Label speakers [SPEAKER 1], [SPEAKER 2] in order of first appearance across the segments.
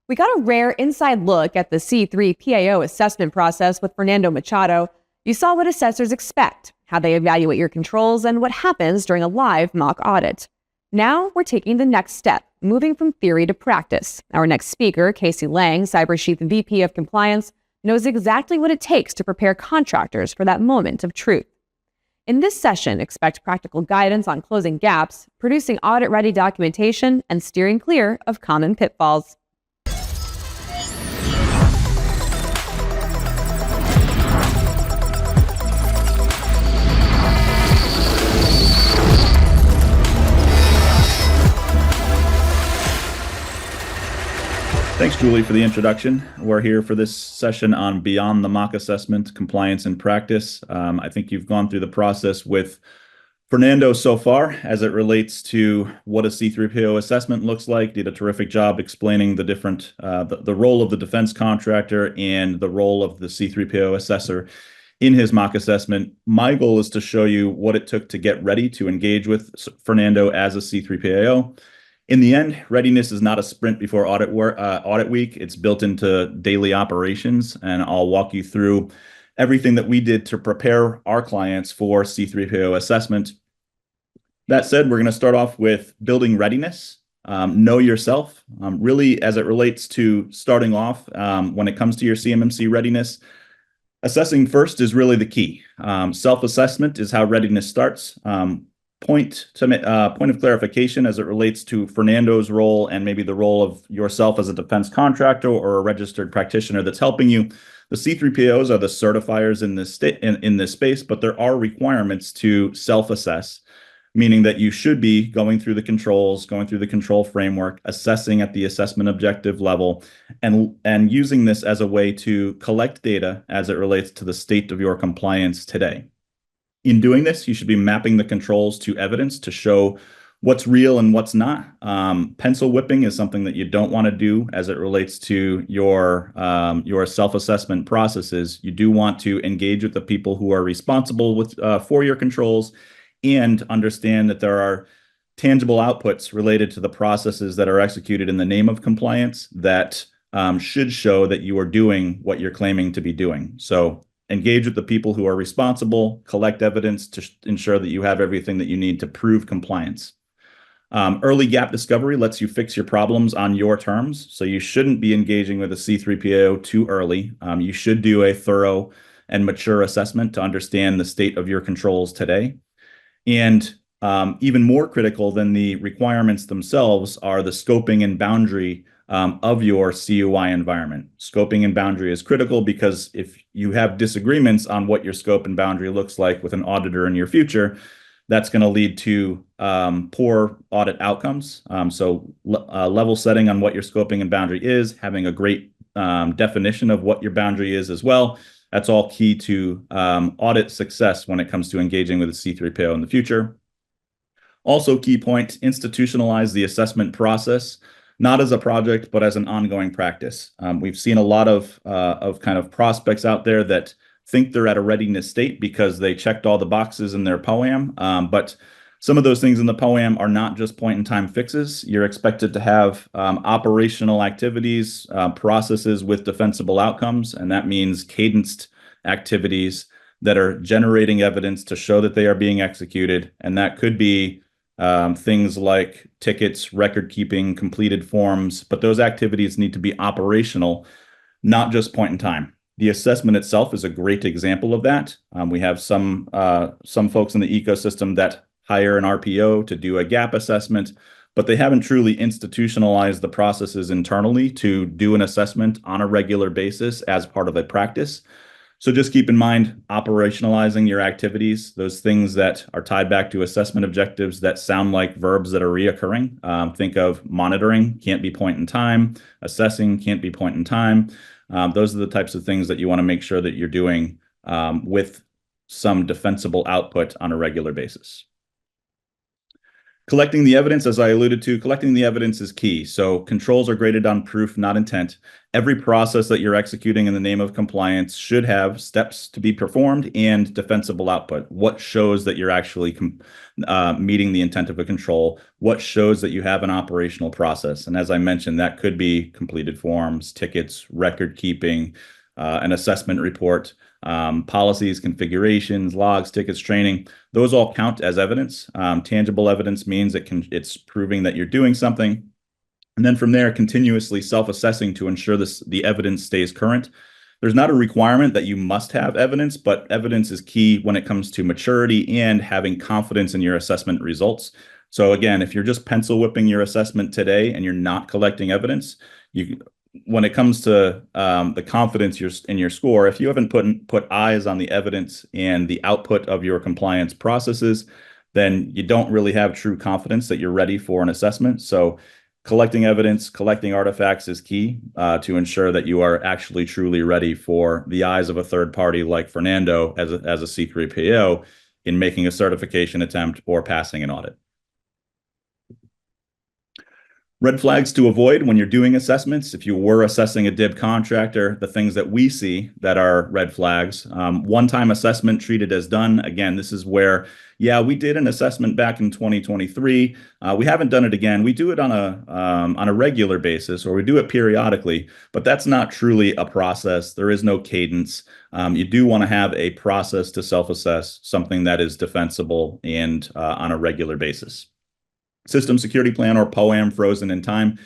[SPEAKER 1] We got a rare inside look at the C3 PAO assessment process with Fernando Machado. You saw what assessors expect, how they evaluate your controls, and what happens during a live mock audit. Now we're taking the next step, moving from theory to practice. Our next speaker, Casey Lang, CyberSheath VP of Compliance, knows exactly what it takes to prepare contractors for that moment of truth. In this session, expect practical guidance on closing gaps, producing audit-ready documentation, and steering clear of common pitfalls.
[SPEAKER 2] Thanks, Julie, for the introduction. We're here for this session on Beyond the Mock Assessment, Compliance and Practice. I think you've gone through the process with Fernando so far as it relates to what a C3PO assessment looks like. Did a terrific job explaining the different, the role of the defense contractor and the role of the C3PO assessor in his mock assessment. My goal is to show you what it took to get ready to engage with Fernando as a C3PAO. In the end, readiness is not a sprint before audit week. It's built into daily operations, and I'll walk you through everything that we did to prepare our clients for C3PAO assessment. That said, we're going to start off with building readiness. Know yourself. Really, as it relates to starting off, when it comes to your CMMC readiness, assessing first is really the key. Self-assessment is how readiness starts. Point of clarification as it relates to Fernando's role and maybe the role of yourself as a defense contractor or a registered practitioner that's helping you. The C3POs are the certifiers in this space, but there are requirements to self-assess, meaning that you should be going through the controls, going through the control framework, assessing at the assessment objective level, and using this as a way to collect data as it relates to the state of your compliance today. In doing this, you should be mapping the controls to evidence to show what's real and what's not. Pencil whipping is something that you don't want to do as it relates to your self-assessment processes. You do want to engage with the people who are responsible for your controls and understand that there are tangible outputs related to the processes that are executed in the name of compliance that should show that you are doing what you're claiming to be doing. So engage with the people who are responsible, collect evidence to ensure that you have everything that you need to prove compliance. Early gap discovery lets you fix your problems on your terms. So you shouldn't be engaging with a C3PAO too early. You should do a thorough and mature assessment to understand the state of your controls today. And even more critical than the requirements themselves are the scoping and boundary of your CUI environment. Scoping and boundary is critical because if you have disagreements on what your scope and boundary looks like with an auditor in your future, that's going to lead to poor audit outcomes. So level setting on what your scoping and boundary is, having a great definition of what your boundary is as well. That's all key to audit success when it comes to engaging with a C3PO in the future. Also, key point, institutionalize the assessment process, not as a project, but as an ongoing practice. We've seen a lot of kind of prospects out there that think they're at a readiness state because they checked all the boxes in their POAM. But some of those things in the POAM are not just point-in-time fixes. You're expected to have operational activities, processes with defensible outcomes, and that means cadenced activities that are generating evidence to show that they are being executed. And that could be things like tickets, record keeping, completed forms, but those activities need to be operational, not just point in time. The assessment itself is a great example of that. We have some folks in the ecosystem that hire an RPO to do a gap assessment, but they haven't truly institutionalized the processes internally to do an assessment on a regular basis as part of a practice. So just keep in mind operationalizing your activities, those things that are tied back to assessment objectives that sound like verbs that are reoccurring. Think of monitoring, can't be point in time. Assessing, can't be point in time. Those are the types of things that you want to make sure that you're doing with some defensible output on a regular basis. Collecting the evidence, as I alluded to, collecting the evidence is key. So controls are graded on proof, not intent. Every process that you're executing in the name of compliance should have steps to be performed and defensible output. What shows that you're actually meeting the intent of a control? What shows that you have an operational process? And as I mentioned, that could be completed forms, tickets, record keeping, an assessment report, policies, configurations, logs, tickets, training. Those all count as evidence. Tangible evidence means it's proving that you're doing something. And then from there, continuously self-assessing to ensure the evidence stays current. There's not a requirement that you must have evidence, but evidence is key when it comes to maturity and having confidence in your assessment results. So again, if you're just pencil whipping your assessment today and you're not collecting evidence, when it comes to the confidence in your score, if you haven't put eyes on the evidence and the output of your compliance processes, then you don't really have true confidence that you're ready for an assessment. So collecting evidence, collecting artifacts is key to ensure that you are actually truly ready for the eyes of a third party like Fernando as a C3PAO in making a certification attempt or passing an audit. Red flags to avoid when you're doing assessments. If you were assessing a DIB contractor, the things that we see that are red flags, one-time assessment treated as done. Again, this is where, yeah, we did an assessment back in 2023. We haven't done it again. We do it on a regular basis, or we do it periodically, but that's not truly a process. There is no cadence. You do want to have a process to self-assess, something that is defensible and on a regular basis. System security plan, or POAM, frozen in time.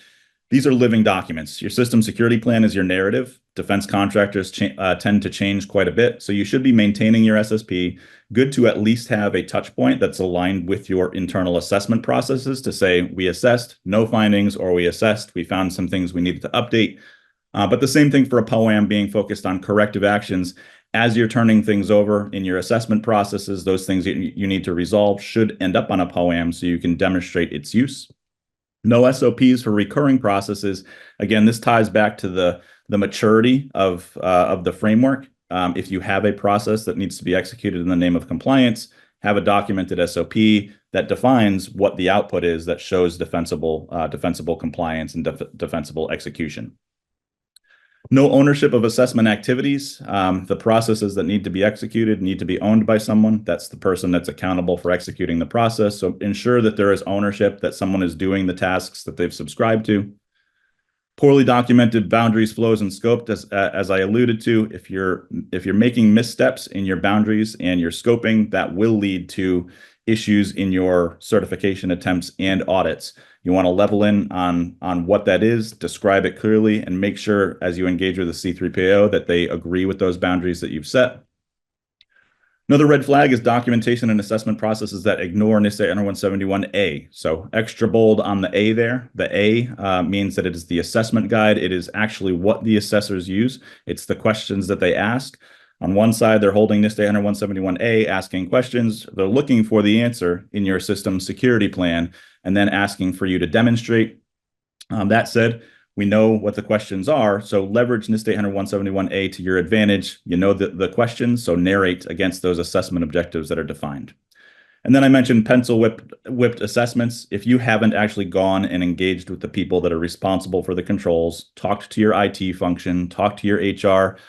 [SPEAKER 2] These are living documents. Your system security plan is your narrative. Defense contractors tend to change quite a bit. So you should be maintaining your SSP. Good to at least have a touch point that's aligned with your internal assessment processes to say, we assessed, no findings, or we assessed, we found some things we needed to update. But the same thing for a POAM, being focused on corrective actions. As you're turning things over in your assessment processes, those things you need to resolve should end up on a POAM so you can demonstrate its use. No SOPs for recurring processes. Again, this ties back to the maturity of the framework. If you have a process that needs to be executed in the name of compliance, have a documented SOP that defines what the output is that shows defensible compliance and defensible execution. No ownership of assessment activities. The processes that need to be executed need to be owned by someone. That's the person that's accountable for executing the process. So ensure that there is ownership, that someone is doing the tasks that they've subscribed to. Poorly documented boundaries, flows, and scope. As I alluded to, if you're making missteps in your boundaries and your scoping, that will lead to issues in your certification attempts and audits. You want to level in on what that is, describe it clearly, and make sure as you engage with the C3PAO that they agree with those boundaries that you've set. Another red flag is documentation and assessment processes that ignore NIST 171A. So extra bold on the A there. The A means that it is the assessment guide. It is actually what the assessors use. It's the questions that they ask. On one side, they're holding NIST 171A, asking questions. They're looking for the answer in your system security plan, and then asking for you to demonstrate. That said, we know what the questions are, so leverage NIST 171A to your advantage. You know the questions, so narrate against those assessment objectives that are defined. And then I mentioned pencil whipped assessments. If you haven't actually gone and engaged with the people that are responsible for the controls, talked to your IT function, talked to your HR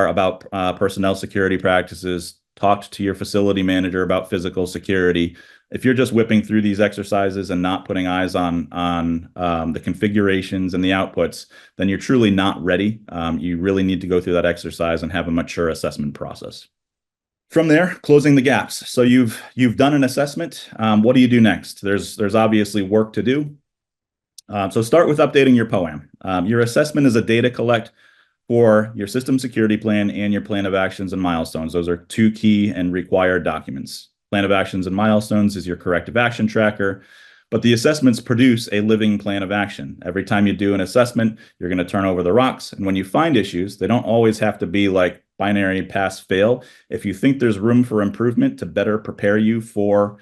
[SPEAKER 2] about personnel security practices, talked to your facility manager about physical security. If you're just whipping through these exercises and not putting eyes on the configurations and the outputs, then you're truly not ready. You really need to go through that exercise and have a mature assessment process. From there, closing the gaps. So you've done an assessment. What do you do next? There's obviously work to do. So start with updating your POAM. Your assessment is a data collect for your system security plan and your plan of actions and milestones. Those are two key and required documents. Plan of actions and milestones is your corrective action tracker, but the assessments produce a living plan of action. Every time you do an assessment, you're going to turn over the rocks. And when you find issues, they don't always have to be like binary pass fail. If you think there's room for improvement to better prepare you for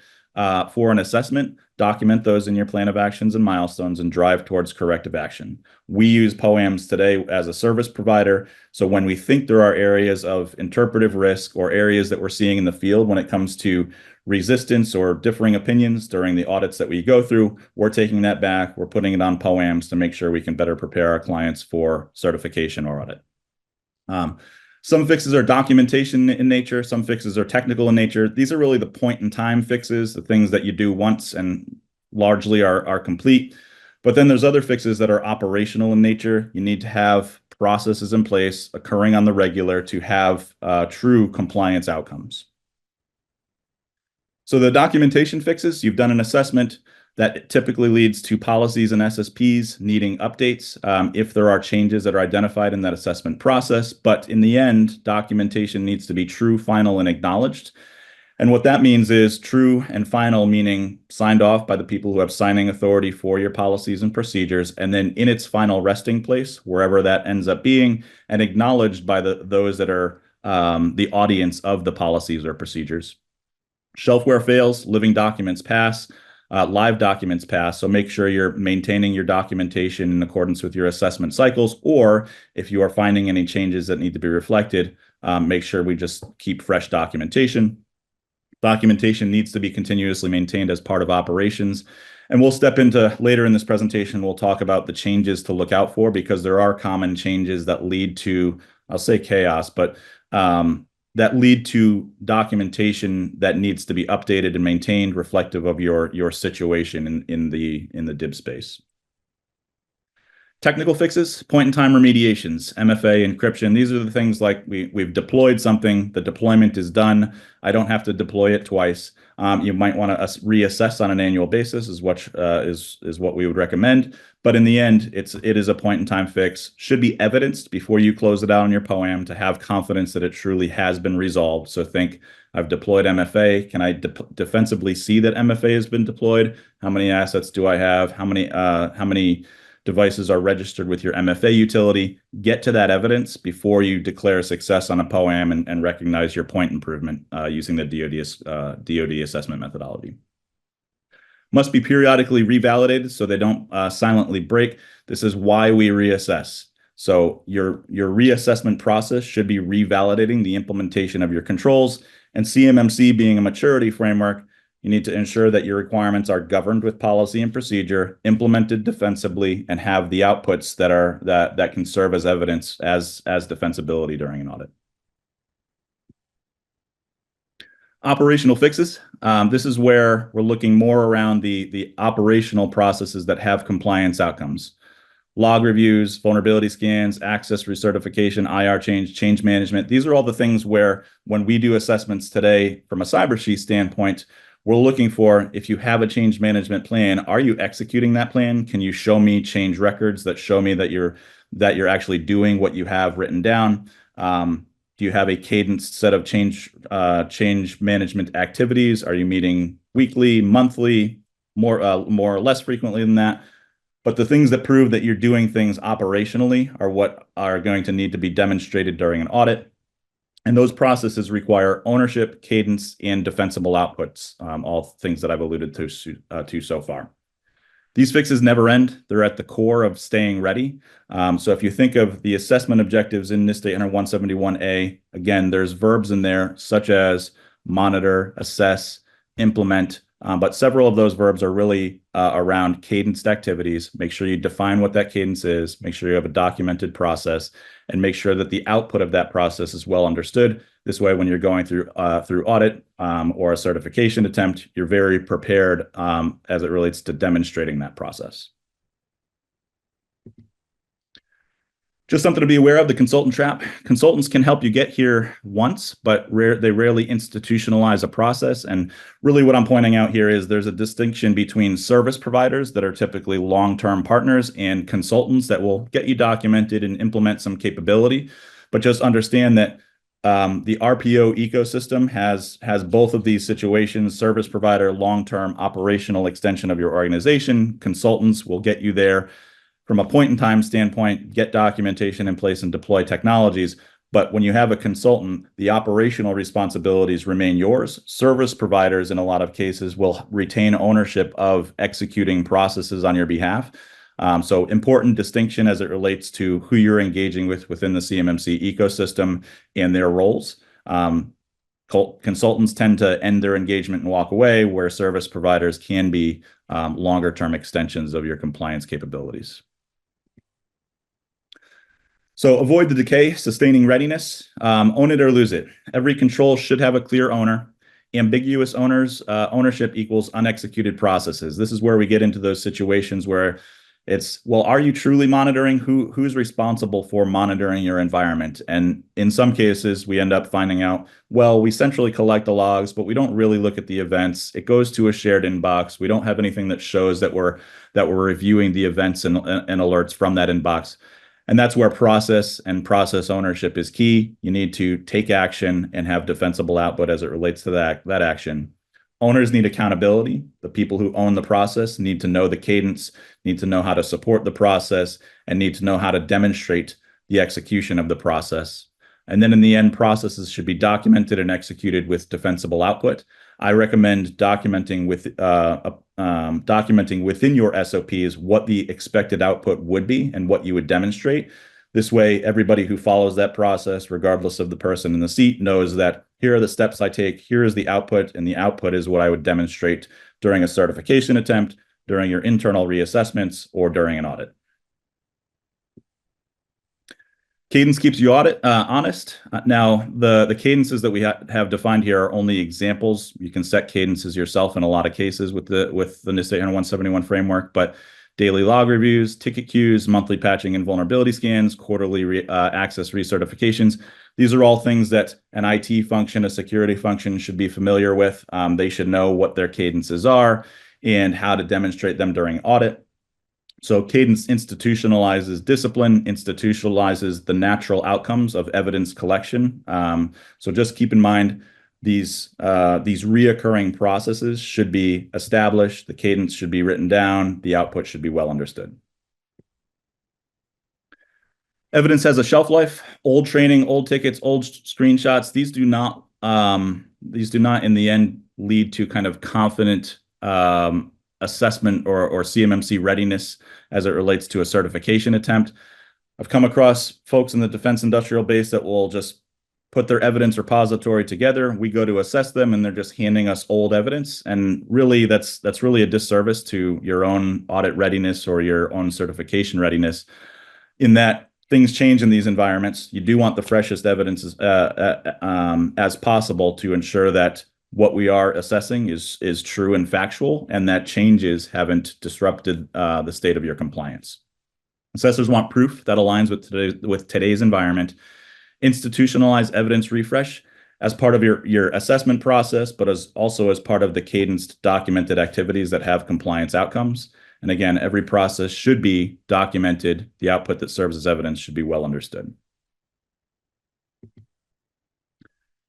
[SPEAKER 2] for an assessment, document those in your plan of actions and milestones and drive towards corrective action. We use POAMs today as a service provider. So when we think there are areas of interpretive risk or areas that we're seeing in the field when it comes to resistance or differing opinions during the audits that we go through, we're taking that back, we're putting it on POAMs to make sure we can better prepare our clients for certification or audit. Some fixes are documentation in nature. Some fixes are technical in nature. These are really the point in time fixes, the things that you do once and largely are complete. But then there's other fixes that are operational in nature. You need to have processes in place occurring on the regular to have true compliance outcomes. So the documentation fixes, you've done an assessment that typically leads to policies and SSPs needing updates if there are changes that are identified in that assessment process. But in the end, documentation needs to be true, final, and acknowledged. And what that means is true and final, meaning signed off by the people who have signing authority for your policies and procedures, and then in its final resting place, wherever that ends up being, and acknowledged by those that are the audience of the policies or procedures. Shelfware fails, living documents pass. Live documents pass, so make sure you're maintaining your documentation in accordance with your assessment cycles, or if you are finding any changes that need to be reflected, make sure we just keep fresh documentation. Documentation needs to be continuously maintained as part of operations. And we'll step into later in this presentation, we'll talk about the changes to look out for, because there are common changes that lead to, I'll say chaos, but that lead to documentation that needs to be updated and maintained reflective of your situation in the DIB space. Technical fixes, point-in-time remediations, MFA, encryption. These are the things like we've deployed something, the deployment is done. I don't have to deploy it twice. You might want to reassess on an annual basis is what we would recommend. But in the end, it is a point-in-time fix. Should be evidenced before you close it out on your POAM to have confidence that it truly has been resolved. So think, I've deployed MFA. Can I defensively see that MFA has been deployed? How many assets do I have? How many devices are registered with your MFA utility? Get to that evidence before you declare success on a POAM and recognize your point improvement using the DoD assessment methodology. Must be periodically revalidated so they don't silently break. This is why we reassess. So your reassessment process should be revalidating the implementation of your controls, and CMMC being a maturity framework, you need to ensure that your requirements are governed with policy and procedure, implemented defensibly, and have the outputs that can serve as evidence as defensibility during an audit. Operational fixes. This is where we're looking more around the operational processes that have compliance outcomes. Log reviews, vulnerability scans, access recertification, IR change management. These are all the things where when we do assessments today from a CyberSheath standpoint, we're looking for, if you have a change management plan, are you executing that plan? Can you show me change records that show me that you're actually doing what you have written down? Do you have a cadenced set of change management activities? Are you meeting weekly, monthly, more or less frequently than that? But the things that prove that you're doing things operationally are what are going to need to be demonstrated during an audit. And those processes require ownership, cadence, and defensible outputs, all things that I've alluded to so far. These fixes never end. They're at the core of staying ready. So if you think of the assessment objectives in NIST 800-171A, again, there's verbs in there such as monitor, assess, implement, but several of those verbs are really around cadenced activities. Make sure you define what that cadence is, make sure you have a documented process, and make sure that the output of that process is well understood. This way, when you're going through audit or a certification attempt, you're very prepared as it relates to demonstrating that process. Just something to be aware of, the consultant trap. Consultants can help you get here once, but they rarely institutionalize a process. And really what I'm pointing out here is there's a distinction between service providers that are typically long-term partners and consultants that will get you documented and implement some capability. But just understand that the RPO ecosystem has both of these situations: service provider, long-term operational extension of your organization. Consultants will get you there from a point in time standpoint, get documentation in place and deploy technologies. But when you have a consultant, the operational responsibilities remain yours. Service providers, in a lot of cases, will retain ownership of executing processes on your behalf. So important distinction as it relates to who you're engaging with within the CMMC ecosystem and their roles. Consultants tend to end their engagement and walk away, where service providers can be longer term extensions of your compliance capabilities. So avoid the decay, sustaining readiness, own it or lose it. Every control should have a clear owner. Ambiguous ownership equals unexecuted processes. This is where we get into those situations where it's, well, are you truly monitoring? Who's responsible for monitoring your environment? And in some cases, we end up finding out, well, we centrally collect the logs, but we don't really look at the events. It goes to a shared inbox. We don't have anything that shows that we're reviewing the events and alerts from that inbox. And that's where process and process ownership is key. You need to take action and have defensible output as it relates to that action. Owners need accountability. The people who own the process need to know the cadence, need to know how to support the process, and need to know how to demonstrate the execution of the process. And then in the end, processes should be documented and executed with defensible output. I recommend documenting within your SOPs what the expected output would be and what you would demonstrate. This way, everybody who follows that process, regardless of the person in the seat, knows that here are the steps I take, here is the output, and the output is what I would demonstrate during a certification attempt, during your internal reassessments, or during an audit. Cadence keeps you honest. Now, the cadences that we have defined here are only examples. You can set cadences yourself in a lot of cases with the NIST 171 framework, but daily log reviews, ticket queues, monthly patching and vulnerability scans, quarterly access recertifications. These are all things that an IT function, a security function should be familiar with. They should know what their cadences are and how to demonstrate them during audit. So cadence institutionalizes discipline, institutionalizes the natural outcomes of evidence collection. So just keep in mind, these reoccurring processes should be established, the cadence should be written down, the output should be well understood. Evidence has a shelf life. Old training, old tickets, old screenshots, these do not in the end lead to kind of confident assessment or CMMC readiness as it relates to a certification attempt. I've come across folks in the defense industrial base that will just put their evidence repository together. We go to assess them and they're just handing us old evidence. And really, that's really a disservice to your own audit readiness or your own certification readiness, in that things change in these environments. You do want the freshest evidence as possible to ensure that what we are assessing is true and factual, and that changes haven't disrupted the state of your compliance. Assessors want proof that aligns with today's environment. Institutionalize evidence refresh as part of your assessment process, but also as part of the cadenced documented activities that have compliance outcomes. And again, every process should be documented. The output that serves as evidence should be well understood.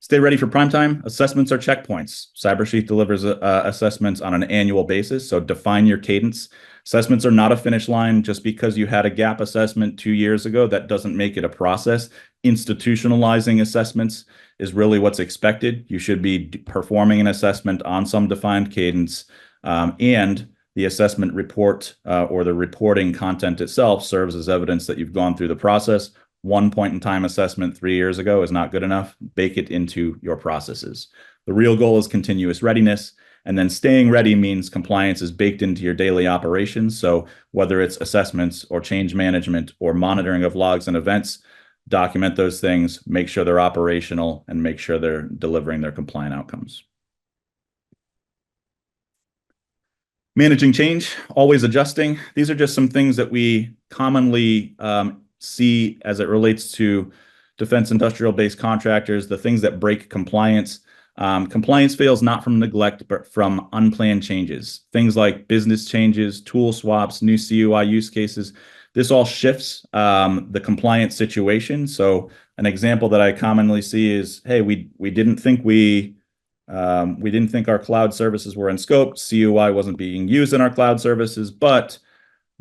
[SPEAKER 2] Stay ready for prime time. Assessments are checkpoints. CyberSheath delivers assessments on an annual basis, so define your cadence. Assessments are not a finish line. Just because you had a gap assessment 2 years ago, that doesn't make it a process. Institutionalizing assessments is really what's expected. You should be performing an assessment on some defined cadence, and the assessment report or the reporting content itself serves as evidence that you've gone through the process. One point in time assessment 3 years ago is not good enough. Bake it into your processes. The real goal is continuous readiness. And then staying ready means compliance is baked into your daily operations. So whether it's assessments or change management or monitoring of logs and events, document those things, make sure they're operational, and make sure they're delivering their compliant outcomes. Managing change, always adjusting. These are just some things that we commonly see as it relates to defense industrial base contractors, the things that break compliance. Compliance fails not from neglect, but from unplanned changes. Things like business changes, tool swaps, new CUI use cases. This all shifts the compliance situation. So an example that I commonly see is, hey, we didn't think our cloud services were in scope. CUI wasn't being used in our cloud services, but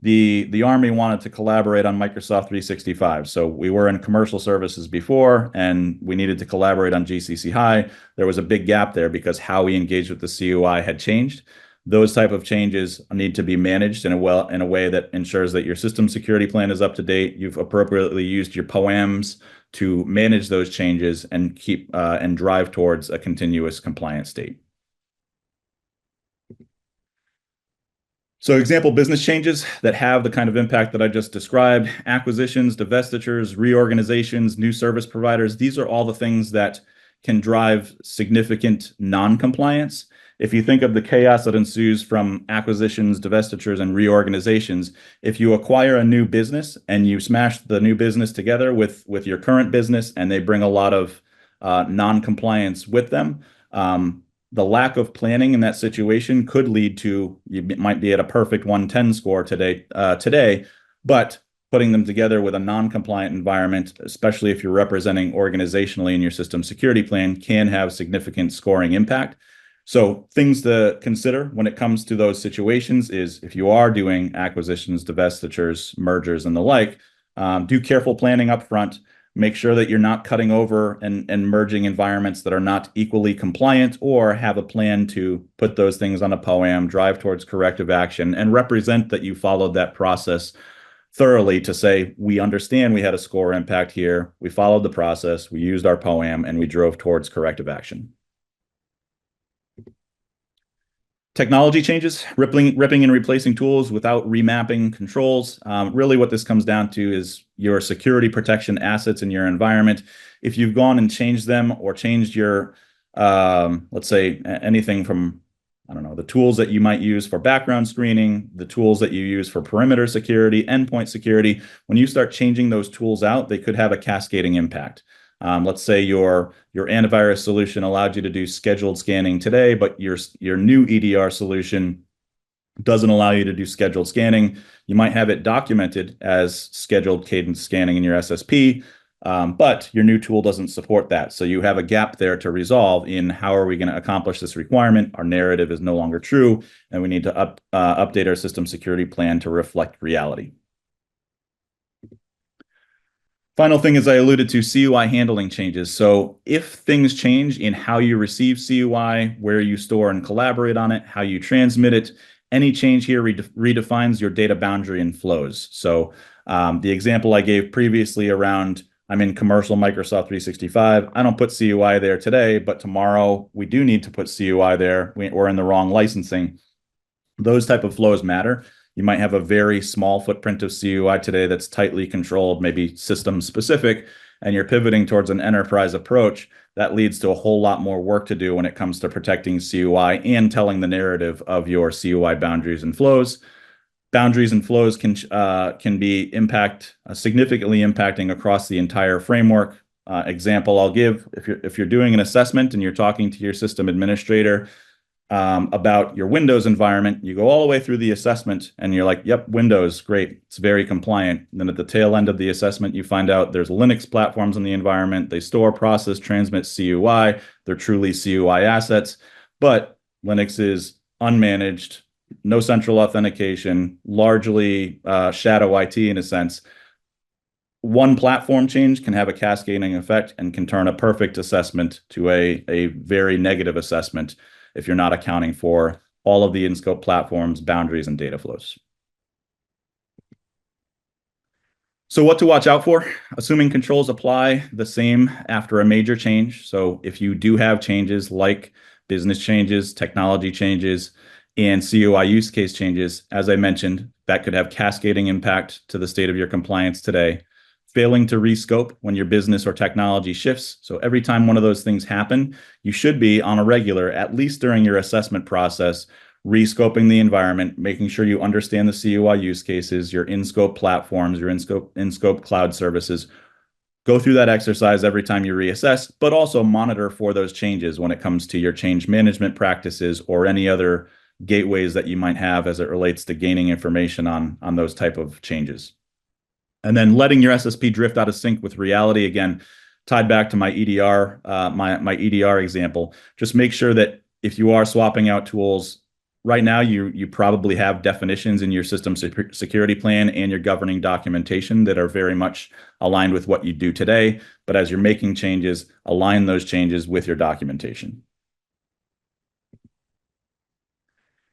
[SPEAKER 2] the Army wanted to collaborate on Microsoft 365. So we were in commercial services before, and we needed to collaborate on GCC High. There was a big gap there because how we engaged with the CUI had changed. Those type of changes need to be managed in a way that ensures that your system security plan is up to date. You've appropriately used your POAMs to manage those changes and keep and drive towards a continuous compliance state. So example business changes that have the kind of impact that I just described: acquisitions, divestitures, reorganizations, new service providers. These are all the things that can drive significant non-compliance. If you think of the chaos that ensues from acquisitions, divestitures, and reorganizations, if you acquire a new business and you smash the new business together with your current business and they bring a lot of non-compliance with them, the lack of planning in that situation could lead to, you might be at a perfect 110 score today, but putting them together with a non-compliant environment, especially if you're representing organizationally in your system security plan, can have significant scoring impact. So things to consider when it comes to those situations is, if you are doing acquisitions, divestitures, mergers, and the like, do careful planning up front. Make sure that you're not cutting over and merging environments that are not equally compliant, or have a plan to put those things on a POAM, drive towards corrective action, and represent that you followed that process thoroughly to say, we understand we had a score impact here, we followed the process, we used our POAM, and we drove towards corrective action. Technology changes, ripping and replacing tools without remapping controls. Really what this comes down to is your security protection assets in your environment. If you've gone and changed them, or changed your, let's say anything from, I don't know, the tools that you might use for background screening, the tools that you use for perimeter security, endpoint security, when you start changing those tools out, they could have a cascading impact. Let's say your antivirus solution allowed you to do scheduled scanning today, but your new EDR solution doesn't allow you to do scheduled scanning. You might have it documented as scheduled cadence scanning in your SSP, but your new tool doesn't support that. So you have a gap there to resolve in how are we going to accomplish this requirement. Our narrative is no longer true, and we need to update our system security plan to reflect reality. Final thing is, I alluded to CUI handling changes. So if things change in how you receive CUI, where you store and collaborate on it, how you transmit it, any change here redefines your data boundary and flows. So the example I gave previously around, I'm in commercial Microsoft 365. I don't put CUI there today, but tomorrow we do need to put CUI there. We're in the wrong licensing. Those type of flows matter. You might have a very small footprint of CUI today that's tightly controlled, maybe system specific, and you're pivoting towards an enterprise approach. That leads to a whole lot more work to do when it comes to protecting CUI and telling the narrative of your CUI boundaries and flows. Boundaries and flows can be significantly impacting across the entire framework. Example I'll give: if you're doing an assessment and you're talking to your system administrator about your Windows environment, you go all the way through the assessment and you're like, yep, Windows, great, it's very compliant. And then at the tail end of the assessment, you find out there's Linux platforms in the environment. They store, process, transmit CUI. They're truly CUI assets, but Linux is unmanaged, no central authentication, largely shadow IT in a sense. One platform change can have a cascading effect and can turn a perfect assessment to a very negative assessment if you're not accounting for all of the in-scope platforms, boundaries, and data flows. So what to watch out for? Assuming controls apply the same after a major change. So if you do have changes like business changes, technology changes, and CUI use case changes, as I mentioned, that could have cascading impact to the state of your compliance today. Failing to rescope when your business or technology shifts. So every time one of those things happen, you should be on a regular, at least during your assessment process, rescoping the environment, making sure you understand the CUI use cases, your in-scope platforms, your in-scope cloud services. Go through that exercise every time you reassess, but also monitor for those changes when it comes to your change management practices or any other gateways that you might have as it relates to gaining information on those type of changes. And then letting your SSP drift out of sync with reality, again, tied back to my EDR, my EDR example. Just make sure that if you are swapping out tools, right now you probably have definitions in your system security plan and your governing documentation that are very much aligned with what you do today. But as you're making changes, align those changes with your documentation.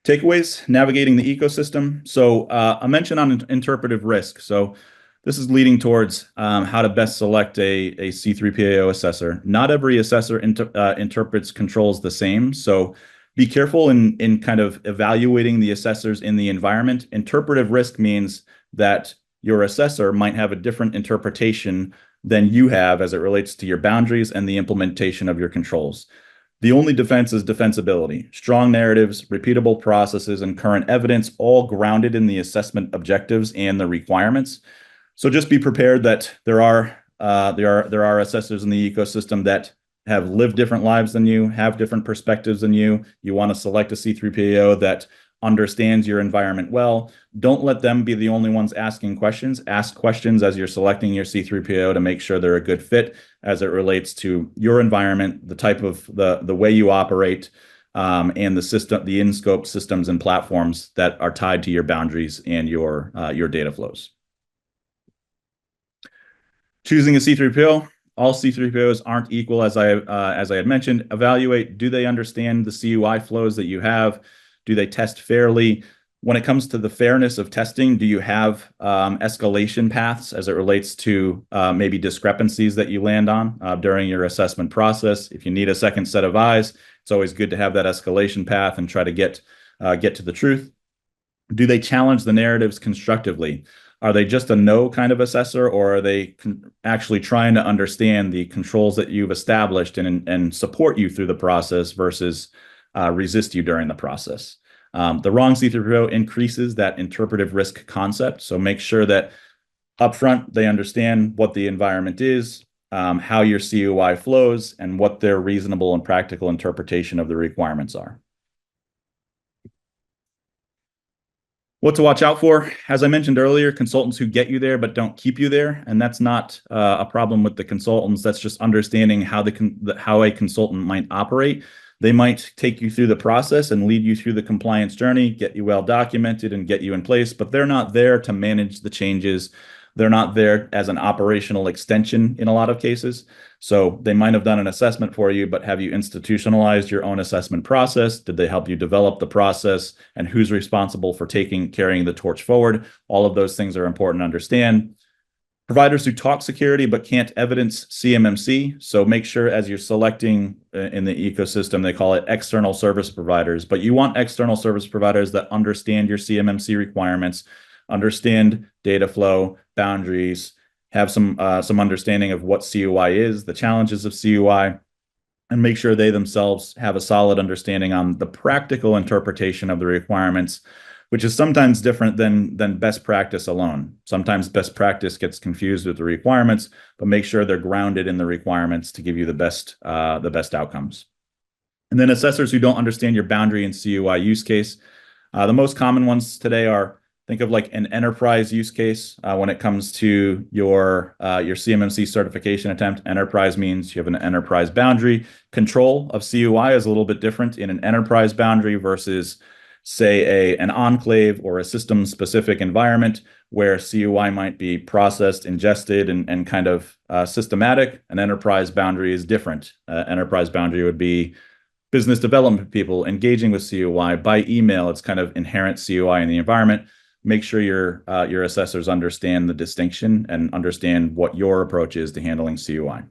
[SPEAKER 2] Takeaways, navigating the ecosystem. So a mention on interpretive risk. So this is leading towards how to best select a C3PAO assessor. Not every assessor interprets controls the same. So be careful in kind of evaluating the assessors in the environment. Interpretive risk means that your assessor might have a different interpretation than you have as it relates to your boundaries and the implementation of your controls. The only defense is defensibility. Strong narratives, repeatable processes, and current evidence, all grounded in the assessment objectives and the requirements. So just be prepared that there are assessors in the ecosystem that have lived different lives than you, have different perspectives than you. You want to select a C3PAO that understands your environment well. Don't let them be the only ones asking questions. Ask questions as you're selecting your C3PAO to make sure they're a good fit as it relates to your environment, the type of the way you operate, and the system, the in-scope systems and platforms that are tied to your boundaries and your data flows. Choosing a C3PAO. All C3PAOs aren't equal, as I had mentioned. Evaluate, do they understand the CUI flows that you have? Do they test fairly? When it comes to the fairness of testing, do you have escalation paths as it relates to maybe discrepancies that you land on during your assessment process? If you need a second set of eyes, it's always good to have that escalation path and try to get to the truth. Do they challenge the narratives constructively? Are they just a no kind of assessor, or are they actually trying to understand the controls that you've established and support you through the process versus resist you during the process? The wrong C3PAO increases that interpretive risk concept. So make sure that upfront they understand what the environment is, how your CUI flows, and what their reasonable and practical interpretation of the requirements are. What to watch out for? As I mentioned earlier, consultants who get you there but don't keep you there, and that's not a problem with the consultants. That's just understanding how a consultant might operate. They might take you through the process and lead you through the compliance journey, get you well documented and get you in place, but they're not there to manage the changes. They're not there as an operational extension in a lot of cases. So they might have done an assessment for you, but have you institutionalized your own assessment process? Did they help you develop the process? And who's responsible for carrying the torch forward? All of those things are important to understand. Providers who talk security but can't evidence CMMC. So make sure as you're selecting in the ecosystem, they call it external service providers, but you want external service providers that understand your CMMC requirements, understand data flow, boundaries, have some understanding of what CUI is, the challenges of CUI, and make sure they themselves have a solid understanding on the practical interpretation of the requirements, which is sometimes different than best practice alone. Sometimes best practice gets confused with the requirements, but make sure they're grounded in the requirements to give you the best outcomes. And then assessors who don't understand your boundary and CUI use case. The most common ones today are, think of like an enterprise use case when it comes to your CMMC certification attempt. Enterprise means you have an enterprise boundary. Control of CUI is a little bit different in an enterprise boundary versus, say, an enclave or a system-specific environment where CUI might be processed, ingested, and kind of systematic. An enterprise boundary is different. Enterprise boundary would be business development people engaging with CUI by email. It's kind of inherent CUI in the environment. Make sure your assessors understand the distinction and understand what your approach is to handling CUI.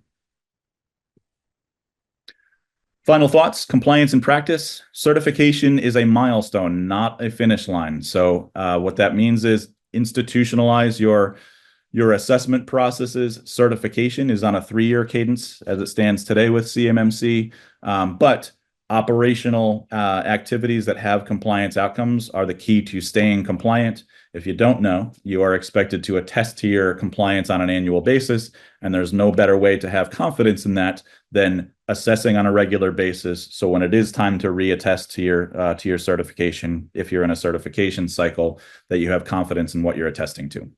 [SPEAKER 2] Final thoughts, compliance and practice. Certification is a milestone, not a finish line. So what that means is institutionalize your assessment processes. Certification is on a 3-year cadence as it stands today with CMMC, but operational activities that have compliance outcomes are the key to staying compliant. If you don't know, you are expected to attest to your compliance on an annual basis, and there's no better way to have confidence in that than assessing on a regular basis. So when it is time to reattest to your certification, if you're in a certification cycle, that you have confidence in what you're attesting to.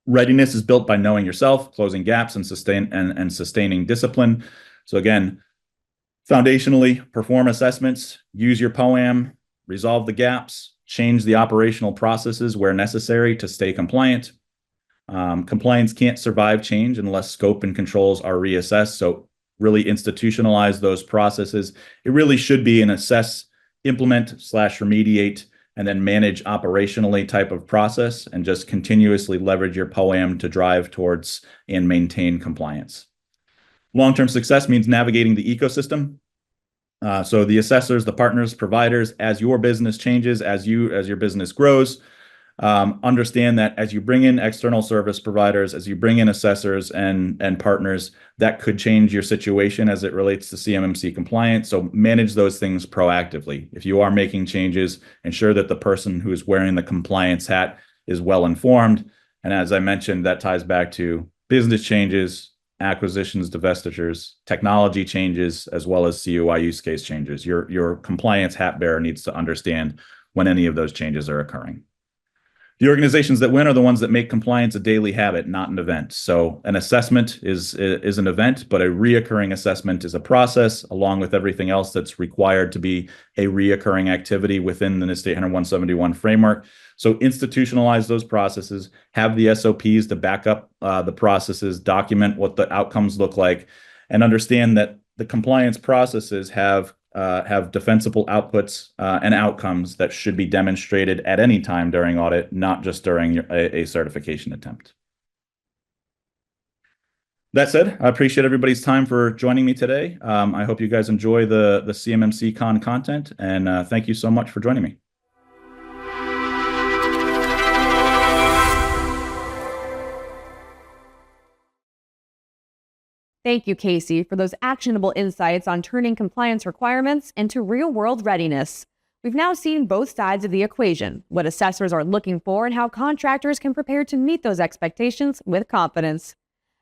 [SPEAKER 2] Readiness is built by knowing yourself, closing gaps, and sustaining discipline. So again, foundationally, perform assessments, use your POAM, resolve the gaps, change the operational processes where necessary to stay compliant. Compliance can't survive change unless scope and controls are reassessed. So really institutionalize those processes. It really should be an assess, implement / remediate, and then manage operationally type of process, and just continuously leverage your POAM to drive towards and maintain compliance. Long-term success means navigating the ecosystem. So the assessors, the partners, providers, as your business changes, as your business grows, understand that as you bring in external service providers, as you bring in assessors and partners, that could change your situation as it relates to CMMC compliance. So manage those things proactively. If you are making changes, ensure that the person who is wearing the compliance hat is well informed. And as I mentioned, that ties back to business changes, acquisitions, divestitures, technology changes, as well as CUI use case changes. Your compliance hat bearer needs to understand when any of those changes are occurring. The organizations that win are the ones that make compliance a daily habit, not an event. So an assessment is an event, but a reoccurring assessment is a process, along with everything else that's required to be a reoccurring activity within the NIST 800-171 framework. So institutionalize those processes, have the SOPs to back up the processes, document what the outcomes look like, and understand that the compliance processes have defensible outputs and outcomes that should be demonstrated at any time during audit, not just during a certification attempt. That said, I appreciate everybody's time for joining me today. I hope you guys enjoy the CMMC Con content, and thank you so much for joining me.
[SPEAKER 1] Thank you, Casey, for those actionable insights on turning compliance requirements into real-world readiness. We've now seen both sides of the equation, what assessors are looking for and how contractors can prepare to meet those expectations with confidence.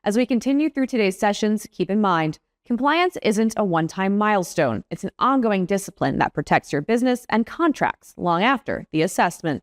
[SPEAKER 1] As we continue through today's sessions, keep in mind, compliance isn't a one-time milestone. It's an ongoing discipline that protects your business and contracts long after the assessment.